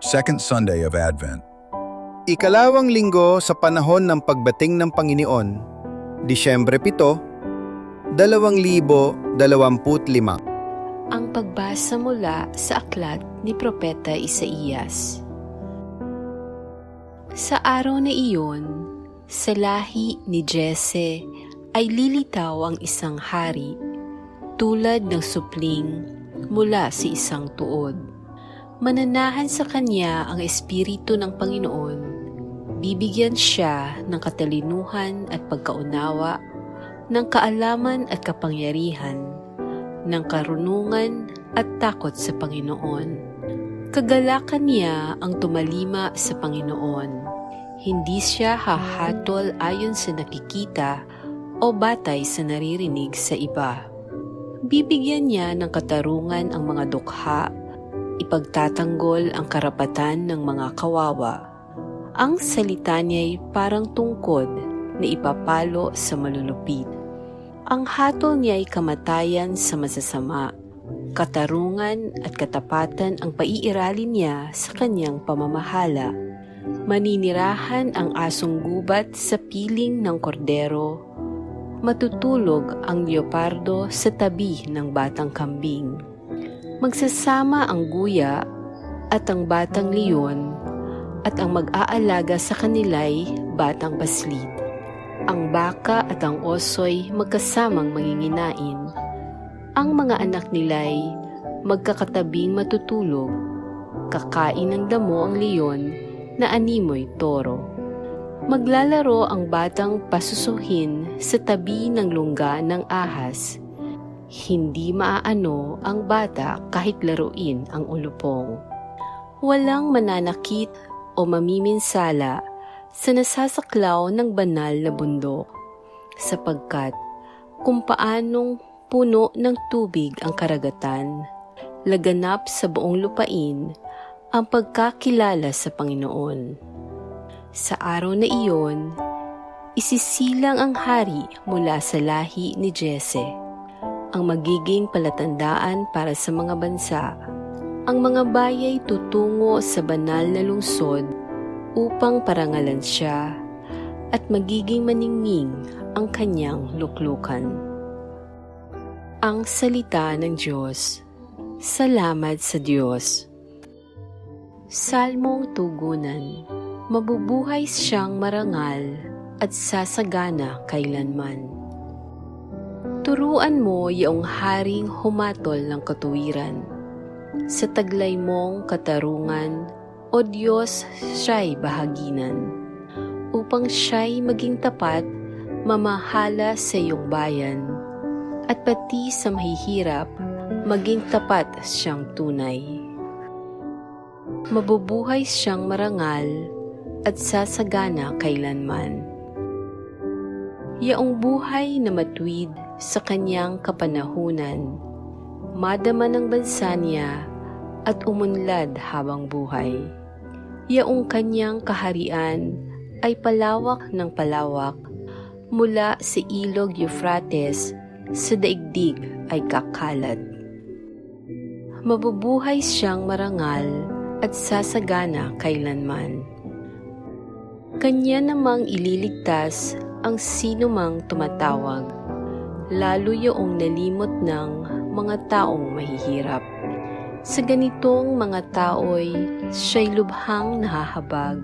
second Sunday of Advent. Ikalawang linggo sa panahon ng pagdating ng Panginoon, Disyembre 7, 2025. Ang pagbasa mula sa aklat ni Propeta Isaías. Sa araw na iyon, sa lahi ni Jese ay lilitaw ang isang hari, tulad ng supling mula sa isang tuod. Mananahan sa kanya ang Espiritu ng Panginoon. Bibigyan siya ng katalinuhan at pagkaunawa, ng kaalaman at kapangyarihan, ng karunungan at takot sa Panginoon. Kagalakan niya ang tumalima sa Panginoon. Hindi siya hahatol ayon sa nakikita o batay sa naririnig sa iba. Bibigyan niya ng katarungan ang mga dukha, ipagtatanggol ang karapatan ng mga kawawa. Ang salita niya'y parang tungkod na ipapalo sa malulupit. Ang hatol niya'y kamatayan sa masasama. Katarungan at katapatan ang paiiralin niya sa kanyang pamamahala. Maninirahan ang asong gubat sa piling ng kordero. Matutulog ang leopardo sa tabi ng batang kambing. Magsasama ang guya at ang batang leon, at ang mag-aalaga sa kanila'y batang paslit. Ang baka at ang oso'y magkasamang manginginain. Ang mga anak nila'y magkakatabing matutulog. Kakain ng damo ang leon na animoy toro. Maglalaro ang batang pasusuhin sa tabi ng lungga ng ahas. Hindi maaano ang bata kahit laruin ang ulupong. Walang mananakit o mamiminsala sa nasasaklaw ng banal na bundok, sapagkat kung paanong puno ng tubig ang karagatan, laganap sa buong lupain ang pagkakilala sa Panginoon. Sa araw na iyon, isisilang ang hari mula sa lahi ni Jese, ang magiging palatandaan para sa mga bansa. Ang mga bayay tutungo sa banal na lungsod upang parangalan siya at magiging maningning ang kanyang luklukan. Ang salita ng Diyos. Salamat sa Diyos. Salmong tugunan. Mabubuhay siyang marangal at sasagana kailanman. Turuan mo iyong haring humatol ng katuwiran. Sa taglay mong katarungan, O Diyos, siya'y bahaginan. Upang siya'y maging tapat, mamahala sa iyong bayan. At pati sa mahihirap, maging tapat siyang tunay. Mabubuhay siyang marangal at sasagana kailanman. Yaong buhay na matuwid sa kanyang kapanahunan, madama ng bansa niya at umunlad habang buhay. Yaong kanyang kaharian ay palawak ng palawak, mula sa ilog Euphrates sa daigdig ay kakalat. Mabubuhay siyang marangal at sasagana kailanman. Kanya namang ililigtas ang sinumang tumatawag, lalo yoong nalimot ng mga taong mahihirap. Sa ganitong mga tao'y siya'y lubhang nahahabag.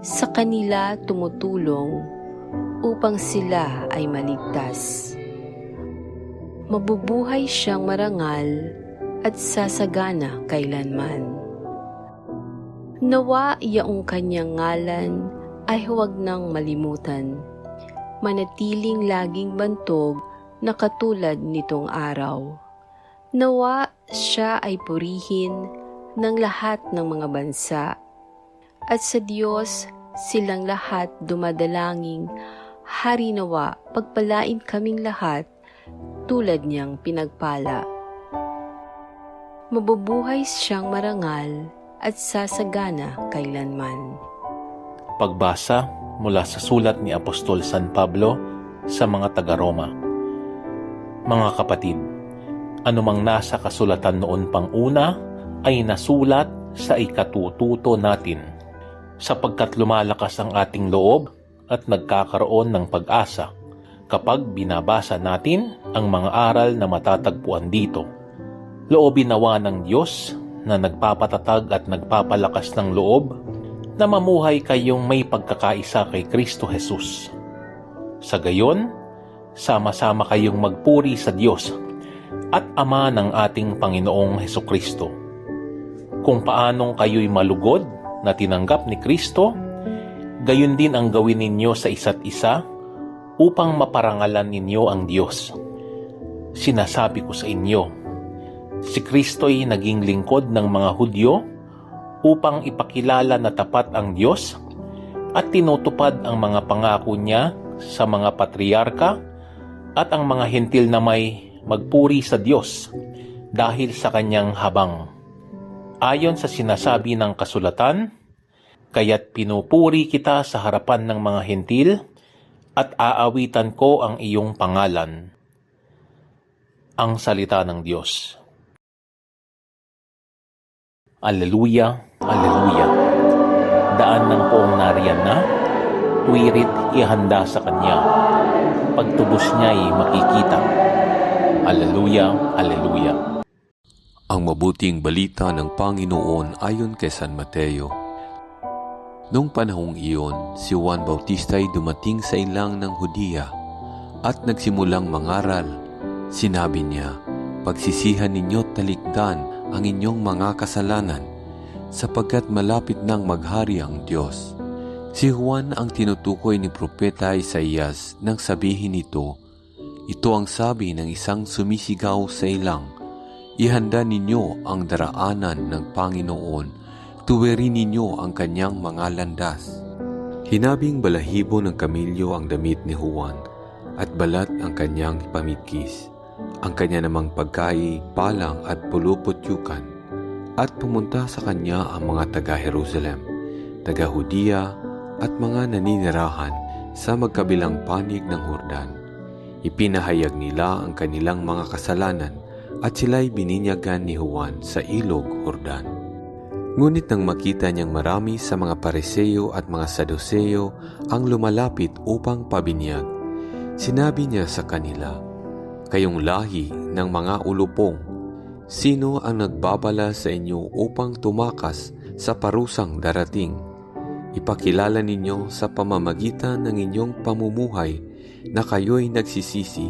Sa kanila tumutulong upang sila ay maligtas. Mabubuhay siyang marangal at sasagana kailanman. Nawa yaong kanyang ngalan ay huwag nang malimutan. Manatiling laging bantog na katulad nitong araw. Nawa siya ay purihin ng lahat ng mga bansa, at sa Diyos silang lahat dumadalangin, Hari nawa pagpalain kaming lahat tulad niyang pinagpala. Mabubuhay siyang marangal at sasagana kailanman. Pagbasa mula sa sulat ni Apostol San Pablo sa mga taga-Roma. Mga kapatid, anumang nasa kasulatan noon pang una ay nasulat sa ikatututo natin, sapagkat lumalakas ang ating loob at nagkakaroon ng pag-asa kapag binabasa natin ang mga aral na matatagpuan dito. Loobin nawa ng Diyos na nagpapatatag at nagpapalakas ng loob na mamuhay kayong may pagkakaisa kay Kristo Jesus. Sa gayon, sama-sama kayong magpuri sa Diyos at Ama ng ating Panginoong Hesukristo. Kung paanong kayo'y malugod na tinanggap ni Kristo, gayon din ang gawin ninyo sa isa't isa upang maparangalan ninyo ang Diyos. Sinasabi ko sa inyo, si Kristo'y naging lingkod ng mga Hudyo upang ipakilala na tapat ang Diyos at tinutupad ang mga pangako niya sa mga patriarka at ang mga hentil na may magpuri sa Diyos dahil sa kanyang habang. Ayon sa sinasabi ng kasulatan, kaya't pinupuri kita sa harapan ng mga hentil at aawitan ko ang iyong pangalan. Ang salita ng Diyos. Alleluia, Alleluia. Daan ng poong nariyan na, tuwirit ihanda sa Kanya. Pagtubos niya'y makikita. Alleluia, Alleluia. Ang mabuting balita ng Panginoon ayon kay San Mateo. Noong panahong iyon, si Juan Bautista ay dumating sa ilang ng Hudiya at nagsimulang mangaral. Sinabi niya, pagsisihan ninyo talikdan ang inyong mga kasalanan, sapagkat malapit nang maghari ang Diyos. Si Juan ang tinutukoy ni Propeta Isaías nang sabihin nito, ito ang sabi ng isang sumisigaw sa ilang, ihanda ninyo ang daraanan ng Panginoon, tuwirin ninyo ang kanyang mga landas. Hinabing balahibo ng kamilyo ang damit ni Juan at balat ang kanyang pamikis. Ang kanya namang pagkai, palang at puluputyukan. At pumunta sa kanya ang mga taga-Jerusalem, taga-Hudiya at mga naninirahan sa magkabilang panig ng Jordan. Ipinahayag nila ang kanilang mga kasalanan at sila'y bininyagan ni Juan sa ilog Jordan. Ngunit nang makita niyang marami sa mga Pariseo at mga Saduceo ang lumalapit upang pabinyag, sinabi niya sa kanila, kayong lahi ng mga ulupong, sino ang nagbabala sa inyo upang tumakas sa parusang darating? Ipakilala ninyo sa pamamagitan ng inyong pamumuhay na kayo'y nagsisisi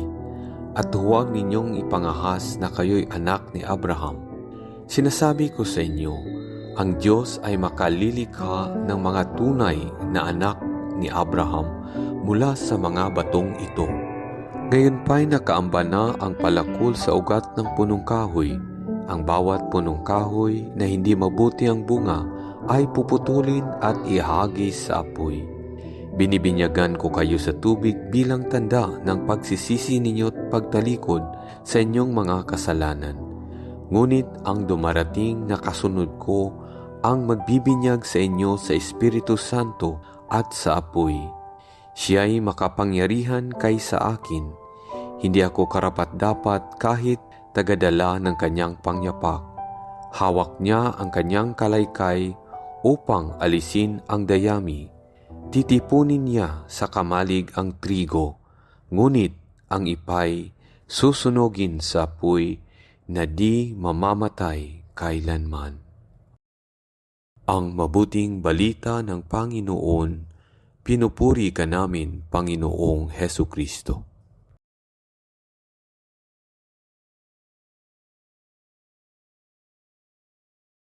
at huwag ninyong ipangahas na kayo'y anak ni Abraham. Sinasabi ko sa inyo, ang Diyos ay makalilikha ng mga tunay na anak ni Abraham mula sa mga batong ito. Ngayon pa'y nakaamba na ang palakol sa ugat ng punong kahoy. Ang bawat punong kahoy na hindi mabuti ang bunga ay puputulin at ihagis sa apoy. Binibinyagan ko kayo sa tubig bilang tanda ng pagsisisi ninyo't pagtalikod sa inyong mga kasalanan. Ngunit ang dumarating na kasunod ko ang magbibinyag sa inyo sa Espiritu Santo at sa apoy. Siya'y makapangyarihan kaysa akin. Hindi ako karapat-dapat kahit tagadala ng kanyang pangyapak. Hawak niya ang kanyang kalaykay upang alisin ang dayami. Titipunin niya sa kamalig ang trigo, ngunit ang ipay susunogin sa apoy na di mamamatay kailanman. Ang mabuting balita ng Panginoon, pinupuri ka namin, Panginoong Hesukristo.